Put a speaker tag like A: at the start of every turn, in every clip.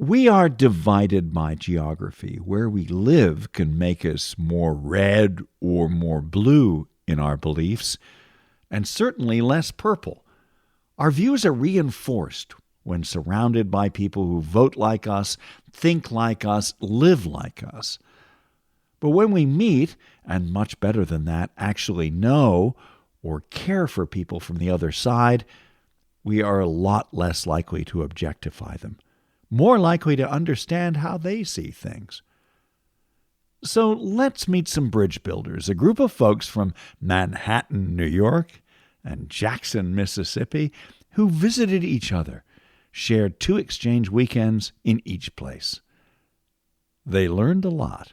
A: We are divided by geography. Where we live can make us more red or more blue in our beliefs, and certainly less purple. Our views are reinforced when surrounded by people who vote like us, think like us, live like us. But when we meet, and much better than that, actually know or care for people from the other side, we are a lot less likely to objectify them, more likely to understand how they see things. So let's meet some bridge builders, a group of folks from Manhattan, New York, and Jackson, Mississippi, who visited each other, shared 2 exchange weekends in each place. They learned a lot.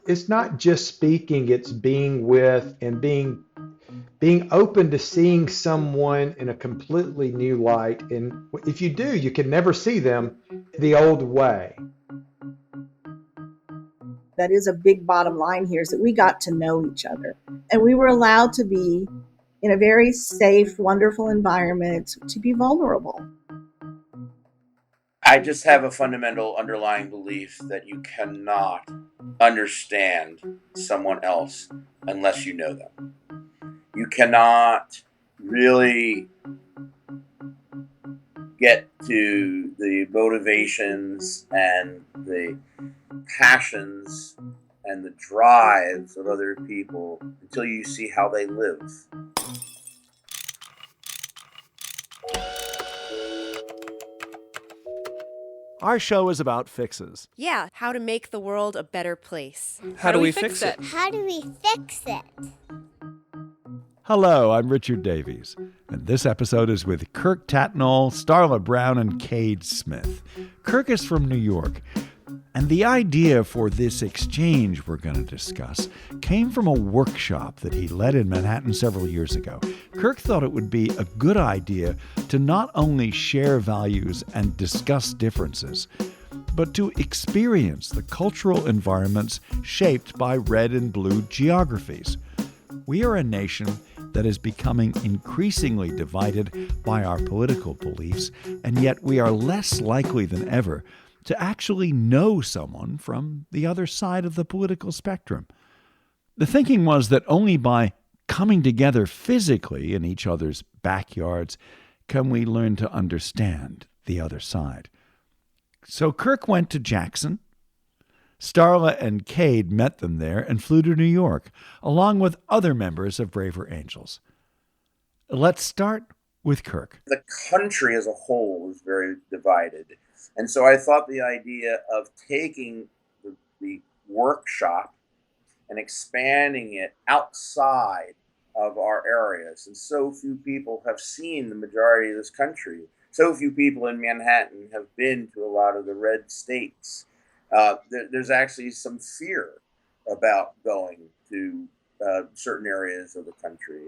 B: It's not just speaking, it's being with and being open to seeing someone in a completely new light. And if you do, you can never see them the old way.
C: That is a big bottom line here, is that we got to know each other. And we were allowed to be in a very safe, wonderful environment, to be vulnerable.
D: I just have a fundamental underlying belief that you cannot understand someone else unless you know them. You cannot really get to the motivations and the passions and the drives of other people until you see how they live.
A: Our show is about fixes.
E: Yeah, how to make the world a better place.
F: How do we fix it?
G: How do we fix it?
A: Hello, I'm Richard Davies, and this episode is with Kirk Tatnall, Starla Brown, and Cade Smith. Kirk is from New York, and the idea for this exchange we're going to discuss came from a workshop that he led in Manhattan several years ago. Kirk thought it would be a good idea to not only share values and discuss differences, but to experience the cultural environments shaped by red and blue geographies. We are a nation that is becoming increasingly divided by our political beliefs, and yet we are less likely than ever to actually know someone from the other side of the political spectrum. The thinking was that only by coming together physically in each other's backyards can we learn to understand the other side. So Kirk went to Jackson. Starla and Cade met them there and flew to New York, along with other members of Braver Angels. Let's start with Kirk.
D: The country as a whole is very divided. And so I thought the idea of taking the workshop and expanding it outside of our areas. And so few people have seen the majority of this country. So few people in Manhattan have been to a lot of the red states. There's actually some fear about going to certain areas of the country.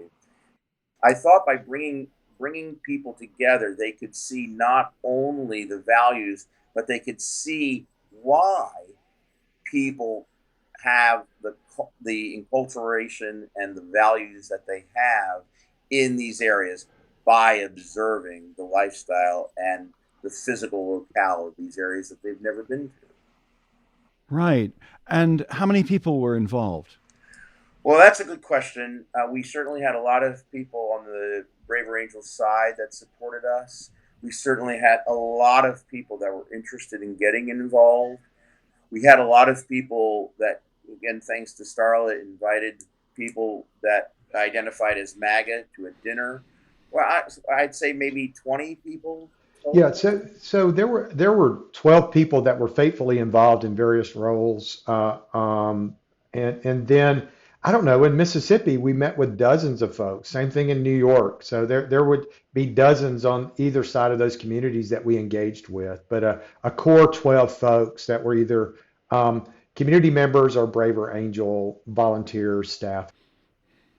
D: I thought by bringing people together, they could see not only the values, but they could see why people have the enculturation and the values that they have in these areas by observing the lifestyle and the physical locale of these areas that they've never been to.
A: Right. And how many people were involved?
D: Well, that's a good question. We certainly had a lot of people on the Braver Angels side that supported us. We certainly had a lot of people that were interested in getting involved. We had a lot of people that, again, thanks to Starla, invited people that identified as MAGA to a dinner. Well, I'd say maybe 20 people.
B: Yeah, so there were 12 people that were faithfully involved in various roles, and then I don't know, in Mississippi we met with dozens of folks. Same thing in New York. So there would be dozens on either side of those communities that we engaged with, but a core 12 folks that were either community members or Braver Angel volunteers, staff.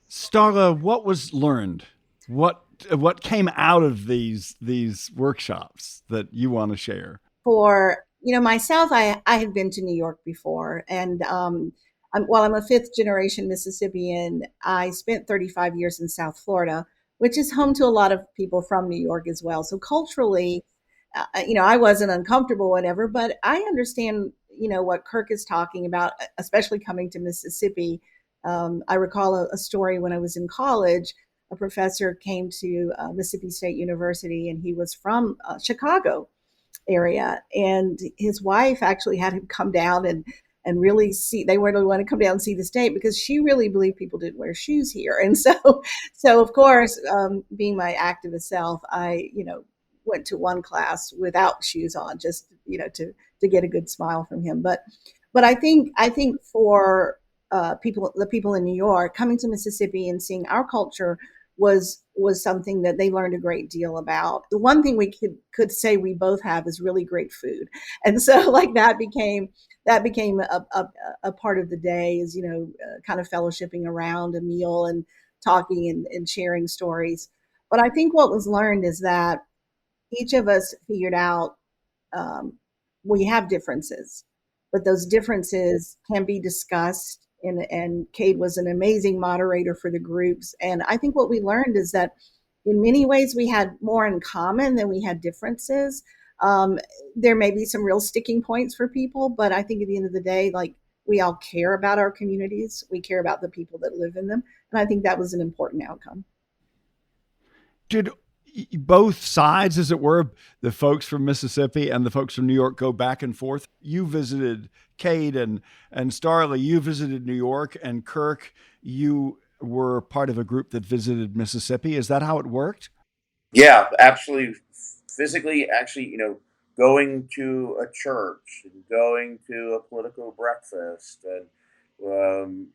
A: Starla, what was learned? What came out of these workshops that you want to share?
C: For myself, I had been to New York before, and while I'm a fifth generation Mississippian, I spent 35 years in South Florida, which is home to a lot of people from New York as well. So culturally, I wasn't uncomfortable, whatever, but I understand, what Kirk is talking about, especially coming to Mississippi. I recall a story when I was in college. A professor came to Mississippi State University, and he was from Chicago area, and his wife actually had him come down and really see. They were to want to come down and see the state because she really believed people didn't wear shoes here, and so of course, being my activist self, I went to one class without shoes on, just to get a good smile from him. But I think for the people in New York coming to Mississippi and seeing our culture was something that they learned a great deal about. The one thing we could say we both have is really great food, and so like that became a part of the day, is kind of fellowshipping around a meal and talking and sharing stories. But I think what was learned is that each of us figured out, we have differences, but those differences can be discussed. And Cade was an amazing moderator for the groups. And I think what we learned is that in many ways we had more in common than we had differences. There may be some real sticking points for people, but I think at the end of the day, like, we all care about our communities. We care about the people that live in them. And I think that was an important outcome.
A: Did both sides, as it were, the folks from Mississippi and the folks from New York, go back and forth? You visited Cade and Starla, you visited New York, and Kirk, you were part of a group that visited Mississippi. Is that how it worked?
D: Yeah, absolutely. Physically, actually, going to a church and going to a political breakfast, and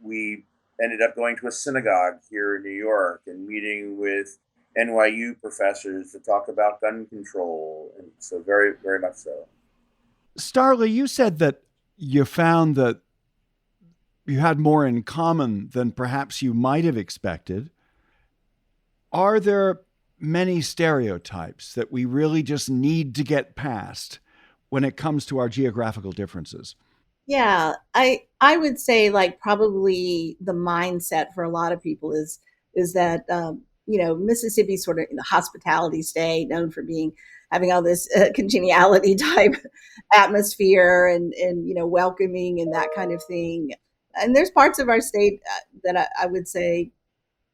D: we ended up going to a synagogue here in New York and meeting with NYU professors to talk about gun control, and so very, very much so.
A: Starla, you said that you found that you had more in common than perhaps you might have expected. Are there many stereotypes that we really just need to get past when it comes to our geographical differences?
C: Yeah, I would say, like, probably the mindset for a lot of people is that Mississippi sort of in the hospitality state, known for having all this congeniality type atmosphere and welcoming and that kind of thing. And there's parts of our state that I would say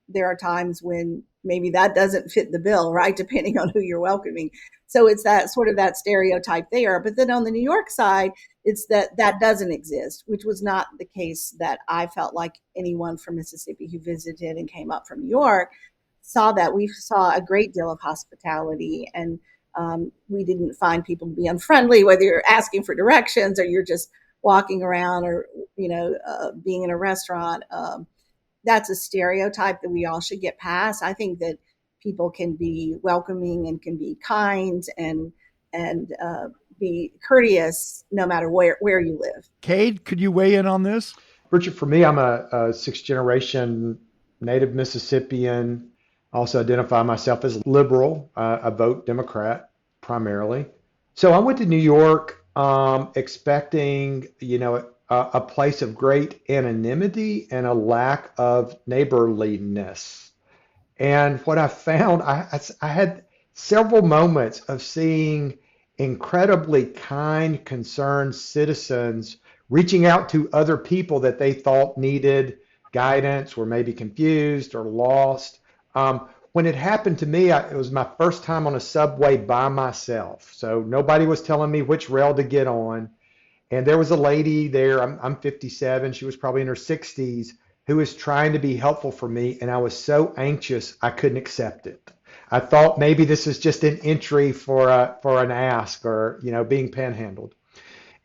C: there are times when maybe that doesn't fit the bill, right? Depending on who you're welcoming. So it's that sort of that stereotype there. But then on the New York side, it's that doesn't exist, which was not the case that I felt like anyone from Mississippi who visited and came up from New York saw. That we saw a great deal of hospitality, and we didn't find people to be unfriendly, whether you're asking for directions or you're just walking around or being in a restaurant. That's a stereotype that we all should get past. I think that people can be welcoming and can be kind and be courteous no matter where you live.
A: Cade, could you weigh in on this?
B: Richard, for me, I'm a sixth generation native Mississippian. I also identify myself as liberal. I vote Democrat primarily. So I went to New York expecting, a place of great anonymity and a lack of neighborliness. And what I found, I had several moments of seeing incredibly kind, concerned citizens reaching out to other people that they thought needed guidance, or maybe confused or lost. When it happened to me, it was my first time on a subway by myself. So nobody was telling me which rail to get on. And there was a lady there, I'm 57, she was probably in her 60s, who was trying to be helpful for me. And I was so anxious, I couldn't accept it. I thought maybe this is just an entry for an ask, or, being panhandled.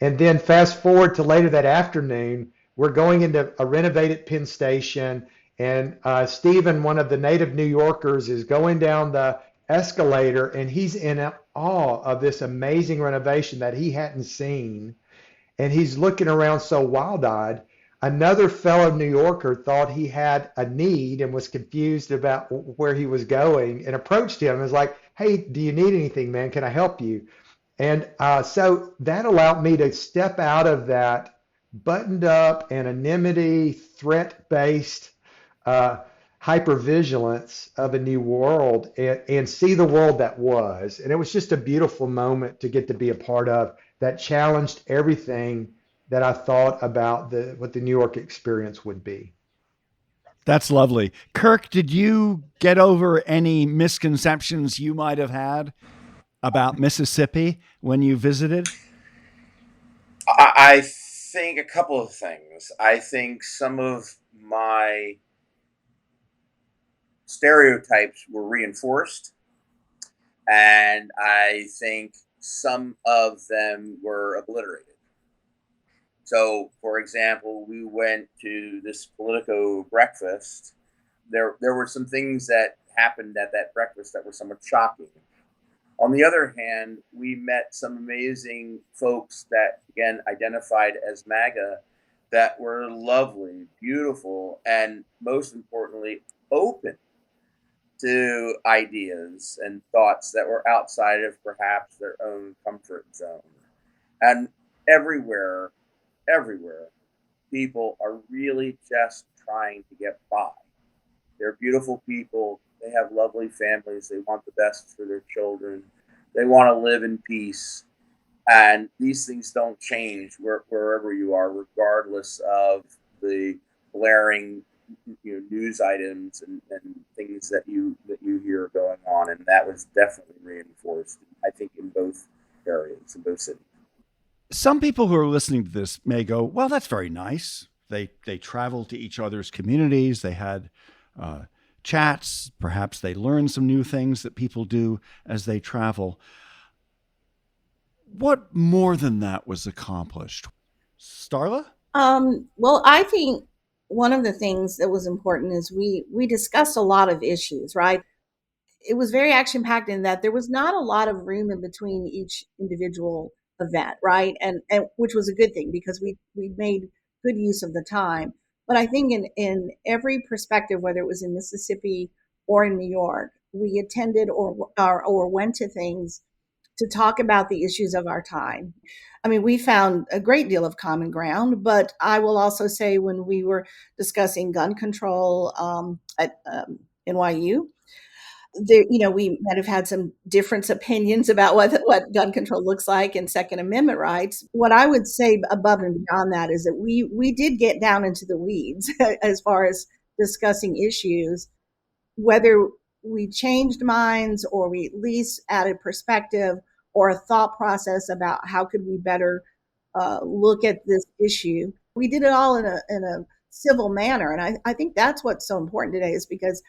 B: And then fast forward to later that afternoon, we're going into a renovated Penn Station, and Stephen, one of the native New Yorkers, is going down the escalator, and he's in awe of this amazing renovation that he hadn't seen. And he's looking around so wild-eyed. Another fellow New Yorker thought he had a need and was confused about where he was going, and approached him and was like, "Hey, do you need anything, man? Can I help you?" And so that allowed me to step out of that buttoned up, anonymity, threat-based hypervigilance of a new world and see the world that was. And it was just a beautiful moment to get to be a part of that challenged everything that I thought about what the New York experience would be.
A: That's lovely. Kirk, did you get over any misconceptions you might have had about Mississippi when you visited?
D: I think a couple of things. I think some of my stereotypes were reinforced, and I think some of them were obliterated. So, for example, we went to this Politico breakfast. There were some things that happened at that breakfast that were somewhat shocking. On the other hand, we met some amazing folks that, again, identified as MAGA that were lovely, beautiful, and most importantly, open to ideas and thoughts that were outside of perhaps their own comfort zone. And everywhere, people are really just trying to get by. They're beautiful people. They have lovely families. They want the best for their children. They want to live in peace. And these things don't change wherever you are, regardless of the blaring news items and things that you hear going on. And that was definitely reinforced, I think, in both areas, in both cities.
A: Some people who are listening to this may go, well, that's very nice. They traveled to each other's communities. They had chats. Perhaps they learned some new things that people do as they travel. What more than that was accomplished? Starla?
C: Well, I think one of the things that was important is we discussed a lot of issues, right? It was very action-packed in that there was not a lot of room in between each individual event, right? And which was a good thing because we made good use of the time. But I think in every perspective, whether it was in Mississippi or in New York, we attended or went to things to talk about the issues of our time. I mean, we found a great deal of common ground, but I will also say when we were discussing gun control at NYU, there, we might have had some different opinions about what gun control looks like and Second Amendment rights. What I would say above and beyond that is that we did get down into the weeds as far as discussing issues, whether we changed minds or we at least added perspective or a thought process about how could we better look at this issue. We did it all in a civil manner, and I think that's what's so important today is because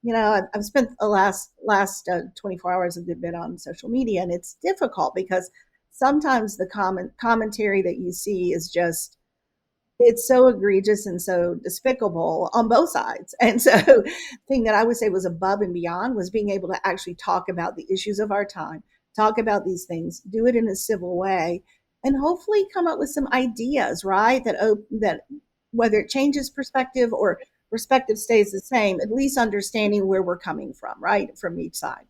C: I've spent the last 24 hours a good bit on social media, and it's difficult because sometimes the commentary that you see is just, it's so egregious and so despicable on both sides. And so the thing that I would say was above and beyond was being able to actually talk about the issues of our time, talk about these things, do it in a civil way, and hopefully come up with some ideas, right? That whether it changes perspective or perspective stays the same, at least understanding where we're coming from, right? From each side.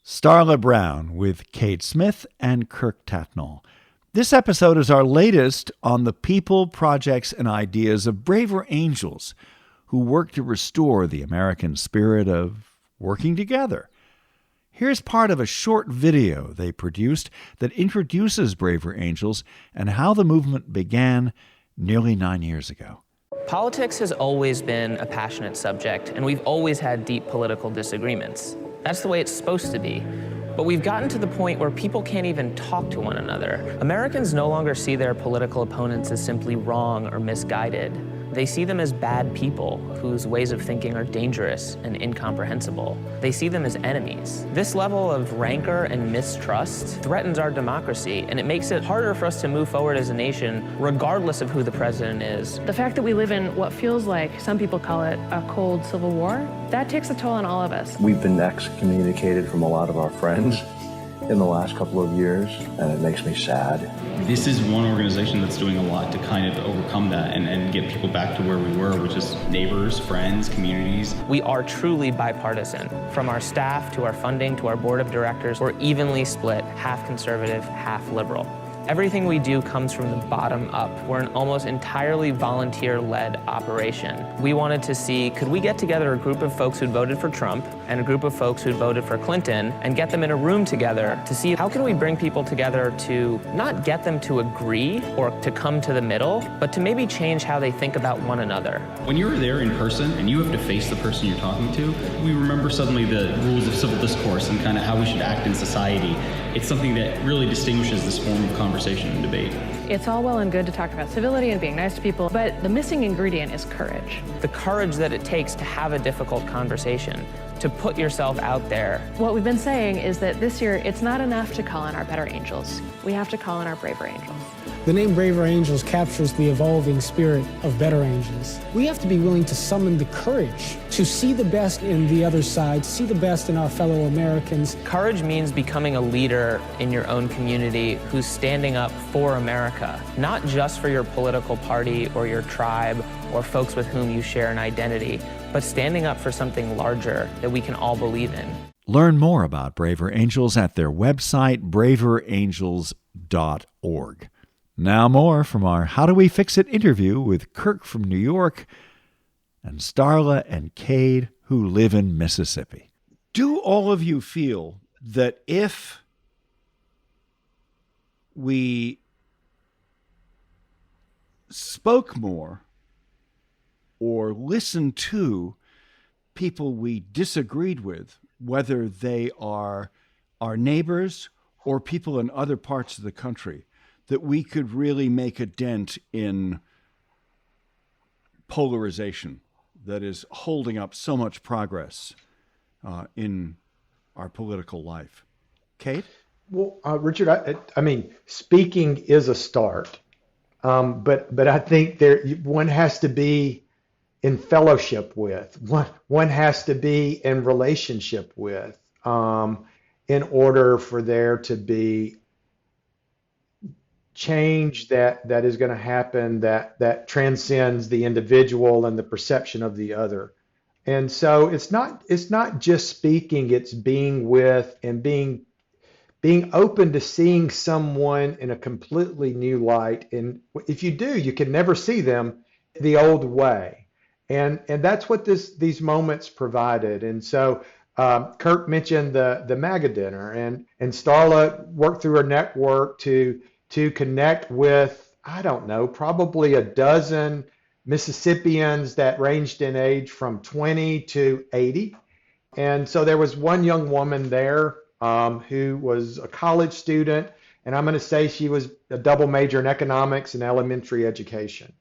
A: Starla Brown with Cade Smith and Kirk Tatnall. This episode is our latest on the people, projects, and ideas of braver angels who work to restore the American spirit of working together. Here's part of a short video they produced that introduces Braver Angels and how the movement began nearly 9 years ago.
F: Politics has always been a passionate subject, and we've always had deep political disagreements. That's the way it's supposed to be. But we've gotten to the point where people can't even talk to one another. Americans no longer see their political opponents as simply wrong or misguided. They see them as bad people whose ways of thinking are dangerous and incomprehensible. They see them as enemies. This level of rancor and mistrust threatens our democracy, and it makes it harder for us to move forward as a nation, regardless of who the president is.
G: The fact that we live in what feels like, some people call it a cold civil war, that takes a toll on all of us.
H: We've been excommunicated from a lot of our friends in the last couple of years, and it makes me sad.
I: This is one organization that's doing a lot to kind of overcome that and get people back to where we were, which is neighbors, friends, communities.
F: We are truly bipartisan. From our staff to our funding to our board of directors, we're evenly split, half conservative, half liberal. Everything we do comes from the bottom up. We're an almost entirely volunteer-led operation. We wanted to see, could we get together a group of folks who'd voted for Trump and a group of folks who'd voted for Clinton and get them in a room together to see how can we bring people together to not get them to agree or to come to the middle, but to maybe change how they think about one another.
I: When you're there in person and you have to face the person you're talking to, we remember suddenly the rules of civil discourse and kind of how we should act in society. It's something that really distinguishes this form of conversation and debate.
G: It's all well and good to talk about civility and being nice to people, but the missing ingredient is courage.
F: The courage that it takes to have a difficult conversation, to put yourself out there.
G: What we've been saying is that this year, it's not enough to call in our better angels. We have to call in our braver angels.
J: The name Braver Angels captures the evolving spirit of better angels. We have to be willing to summon the courage to see the best in the other side, see the best in our fellow Americans.
F: Courage means becoming a leader in your own community who's standing up for America, not just for your political party or your tribe or folks with whom you share an identity, but standing up for something larger that we can all believe in.
A: Learn more about Braver Angels at their website, braverangels.org. Now more from our How Do We Fix It interview with Kirk from New York and Starla and Cade, who live in Mississippi. Do all of you feel that if we spoke more or listened to people we disagreed with, whether they are our neighbors or people in other parts of the country, that we could really make a dent in polarization that is holding up so much progress in our political life? Cade?
B: Well, Richard, I mean, speaking is a start, but I think one has to be in fellowship with, one has to be in relationship with, in order for there to be change that is going to happen that transcends the individual and the perception of the other. And so it's not just speaking, it's being with and being open to seeing someone in a completely new light. And if you do, you can never see them the old way. And that's what these moments provided. And so Kirk mentioned the MAGA dinner, and Starla worked through her network to connect with, I don't know, probably a dozen Mississippians that ranged in age from 20 to 80. And so there was one young woman there who was a college student, and I'm going to say she was a double major in economics and elementary education.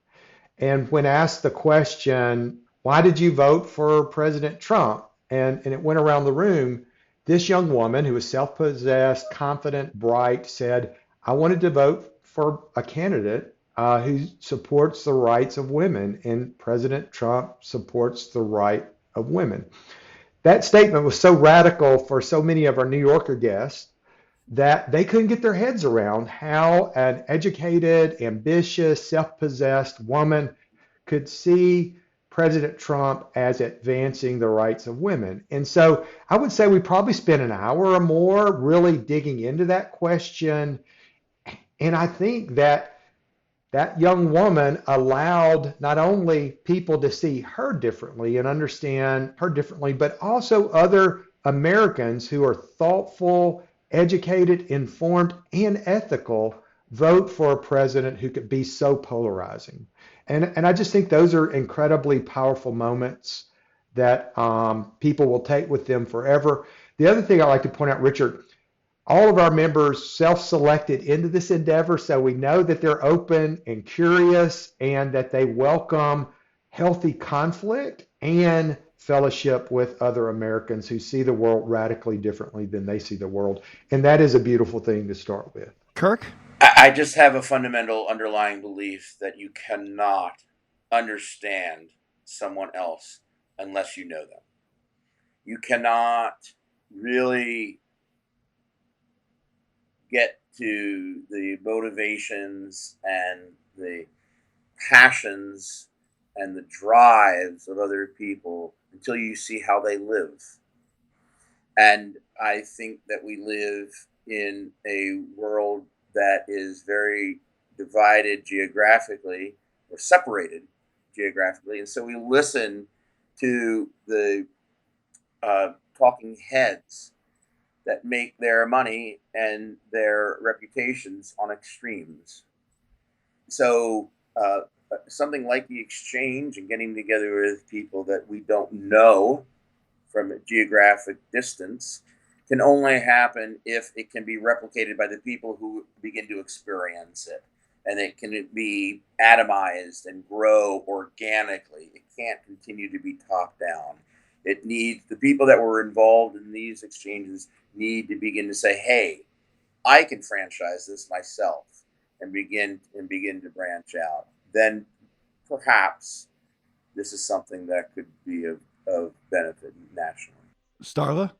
B: And when asked the question, why did you vote for President Trump? And it went around the room, this young woman who was self-possessed, confident, bright, said, I wanted to vote for a candidate who supports the rights of women, and President Trump supports the right of women. That statement was so radical for so many of our New Yorker guests that they couldn't get their heads around how an educated, ambitious, self-possessed woman could see President Trump as advancing the rights of women. And so I would say we probably spent an hour or more really digging into that question. And I think that young woman allowed not only people to see her differently and understand her differently, but also other Americans who are thoughtful, educated, informed, and ethical vote for a president who could be so polarizing. And I just think those are incredibly powerful moments that people will take with them forever. The other thing I'd like to point out, Richard, all of our members self-selected into this endeavor, so we know that they're open and curious and that they welcome healthy conflict and fellowship with other Americans who see the world radically differently than they see the world. And that is a beautiful thing to start with.
A: Kirk?
D: I just have a fundamental underlying belief that you cannot understand someone else unless you know them. You cannot really get to the motivations and the passions and the drives of other people until you see how they live. And I think that we live in a world that is very divided geographically or separated geographically. And so we listen to the talking heads that make their money and their reputations on extremes. So something like the exchange and getting together with people that we don't know from a geographic distance can only happen if it can be replicated by the people who begin to experience it. And it can be atomized and grow organically. It can't continue to be top down. It needs, the people that were involved in these exchanges need to begin to say, hey, I can franchise this myself, and begin to branch out. Then perhaps this is something that could be of benefit nationally.
A: Starla?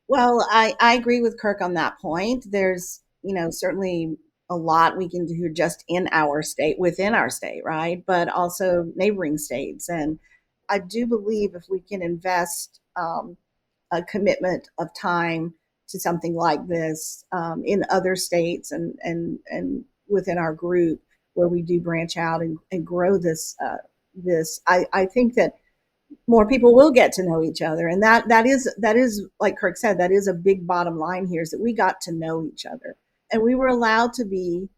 C: Well, I agree with Kirk on that point. There's, certainly a lot we can do just in our state, within our state, right? But also neighboring states. And I do believe if we can invest a commitment of time to something like this in other states and within our group where we do branch out and grow this, I think that more people will get to know each other. And that is, like Kirk said, that is a big bottom line here, is that we got to know each other. And we were allowed to be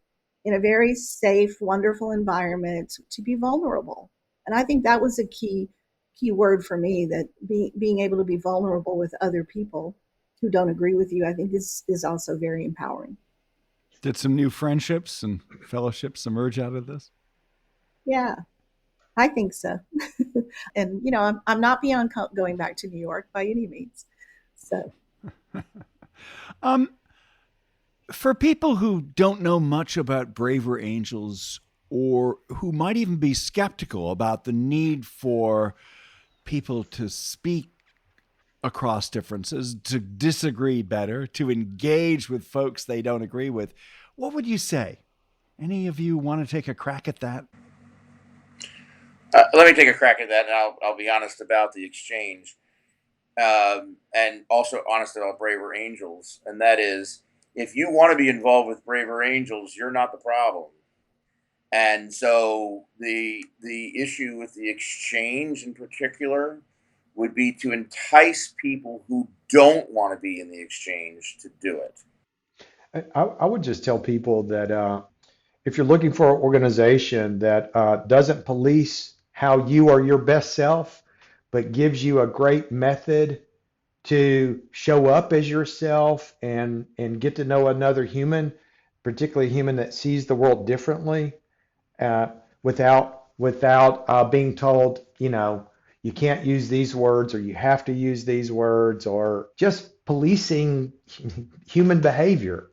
C: in a very safe, wonderful environment to be vulnerable. And I think that was a key word for me, that being able to be vulnerable with other people who don't agree with you, I think is also very empowering.
A: Did some new friendships and fellowships emerge out of this?
C: Yeah, I think so. And, I'm not beyond going back to New York by any means. So.
A: For people who don't know much about Braver Angels, or who might even be skeptical about the need for people to speak across differences, to disagree better, to engage with folks they don't agree with, what would you say? Any of you want to take a crack at that?
D: Let me take a crack at that, and I'll be honest about the exchange, and also honest about Braver Angels, and that is, if you want to be involved with Braver Angels, you're not the problem. And so the issue with the exchange in particular would be to entice people who don't want to be in the exchange to do it.
B: I would just tell people that if you're looking for an organization that doesn't police how you are your best self, but gives you a great method to show up as yourself and get to know another human, particularly a human that sees the world differently, without being told, you can't use these words, or you have to use these words, or just policing human behavior.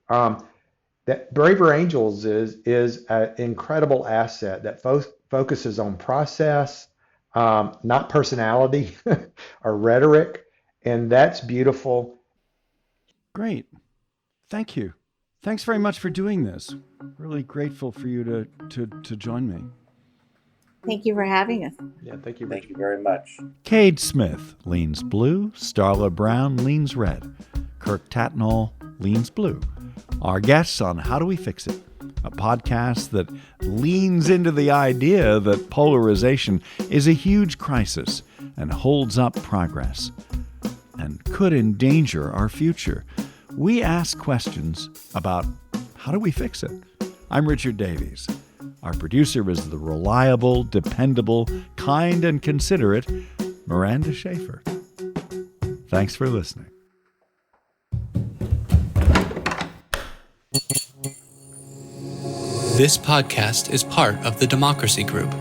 B: That Braver Angels is an incredible asset that focuses on process, not personality or rhetoric. And that's beautiful.
A: Great. Thank you. Thanks very much for doing this. Really grateful for you to join me.
C: Thank you for having us.
B: Yeah, thank you.
D: Thank you very much.
A: Cade Smith leans blue. Starla Brown leans red. Kirk Tatnall leans blue. Our guests on How Do We Fix It? A podcast that leans into the idea that polarization is a huge crisis and holds up progress, and could endanger our future. We ask questions about how do we fix it? I'm Richard Davies. Our producer is the reliable, dependable, kind, and considerate Miranda Schaefer. Thanks for listening.
K: This podcast is part of the Democracy Group,